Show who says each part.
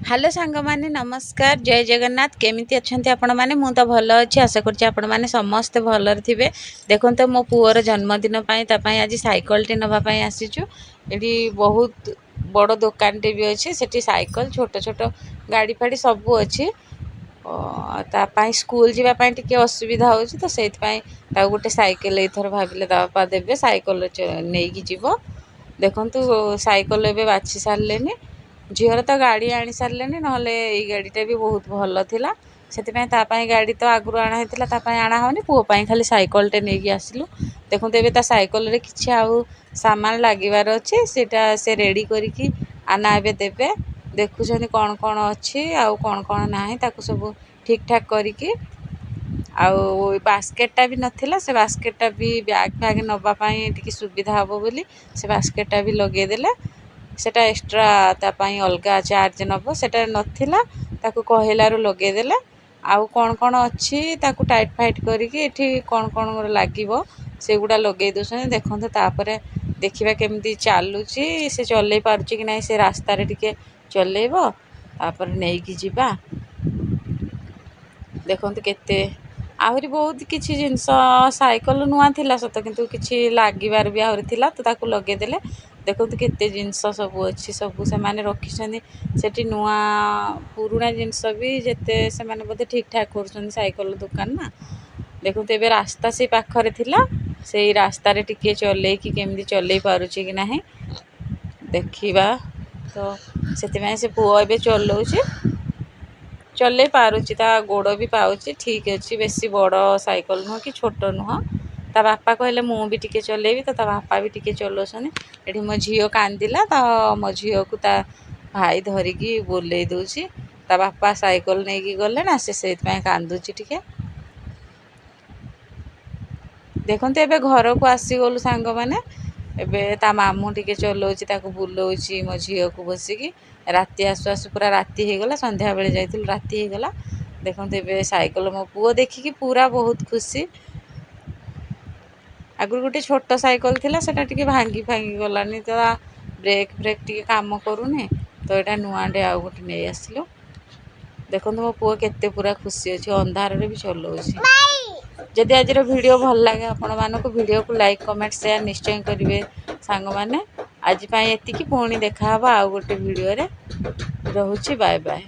Speaker 1: Hello सांग माने नमस्कार जय जगन्नाथ केमिति अच्छंती आपण माने मु तो भल अच्छी आशा करछि आपण माने समस्त भलर थिबे। देखो तो मो पुअर जन्मदिन पाई ता पाई आज साइकल टे नबा पाई आसीचु। एठी बहुत बड़ दुकान टे भी अछि सेठी साइकल छोट छोट गाड़ी फाड़ी सब अछि। ता पाई स्कूल जीवा पाई टिके असुविधा होछि तो सेति पाई ता गोटे साइकल एथर भाबिले दा बापा देबे साइकल नेकी जीवो। देखंतु साइकल एबे बाछि सारलेनी झीर तो गाड़ी आनी सारे ना गाड़ीटा भी बहुत भल था से गाड़ी तो आगु आना होता आना होनी पुओपाई खाली साइकल टे नहीं आसलु। देखो ए साइकल रे किसी आउ सामान लगिबार अच्छे से रेडी करके आना ए देवे देखुं कौन कौन अच्छी आउ कौन कौन ना सब ठीक ठाक करके आउ बास्केटा भी नथिला से बास्केटा भी बैग फैग नवापाई टी सुविधा हम बोली से बास्केटा भी लगेदेले सेटा एक्स्ट्रा तापाई अलगा चार्ज नब सेटा नथिला ताकू कहलारू लगेदेले आउ कौन कौन अच्छी ताकू टाइट फाइट करके एठी कौन कौन लागिबो सेगुड़ा लगे दोछन। देखंतु तापरे देखिबा केमती चालुची से चलै पारुची कि नै से रास्ता रे टिके चलेबो तापर नै कि जिबा। देखंतु केते आहुरी बहुत किछि जिंस साइकल नुआ थिला सत किंतु किछि लागिबार भी आहुरी थिला तो ताकू लगे देले। देखंतु केते जिंस सब अच्छी सब से माने रखी छथि सेठी नुआ पुराना जिंस भी जेते से माने बोधे ठीक ठाक करछन साइकल दुकान ना। देखंतु एबे रास्ता से पाखरे थिला सेई रास्ता रे टिके चले कि केमदी चले पारुची कि नाही देखिबा तो सेति में से पुओ एबे चलौची चले पारुची ता गोड़ भी पाउची ठीक अच्छी बेसी बड़ साइकल नुह कि छोट नुह। ता बापा कहले मु भी टिके चलेबी तो ता बापा भी टिके चलौछन। एठी मो झियो कांदिला ता मो झियो को ता भाई धरिकी बोले दउची ता बापा साइकल नै कि गले ना से सेति पय कांदुची टिके। देखंतु एबे घर को आसी गलु सांग माने एबे ता मामू टिके चलौची ताको बुलौची मो झियो को बसिकी राति आसु आसु पूरा राति हे गला संध्या बेले जाइथिल राति हे गला। देखंतु एबे साइकल मो पुओ देखिकी पूरा बहुत खुशी। आगु गोटे छोट साइकल थिला सेटा टिके भांगी भांगी गलानी तो ब्रेक ब्रेक टिके काम करूनी तो एटा नुआडे आउ गोटे नै आसलु। देखंतु मो पुओ केते पूरा खुशी अछि अंधार रे भी चलौछि। जदि आज वीडियो भल लगे आपण मानको वीडियो को लाइक कमेंट शेयर निश्चय करिवे सांग माने। आज पाई एतिकी पुणी देखा आउ गोटे वीडियो रे रहुछि बाय बाय।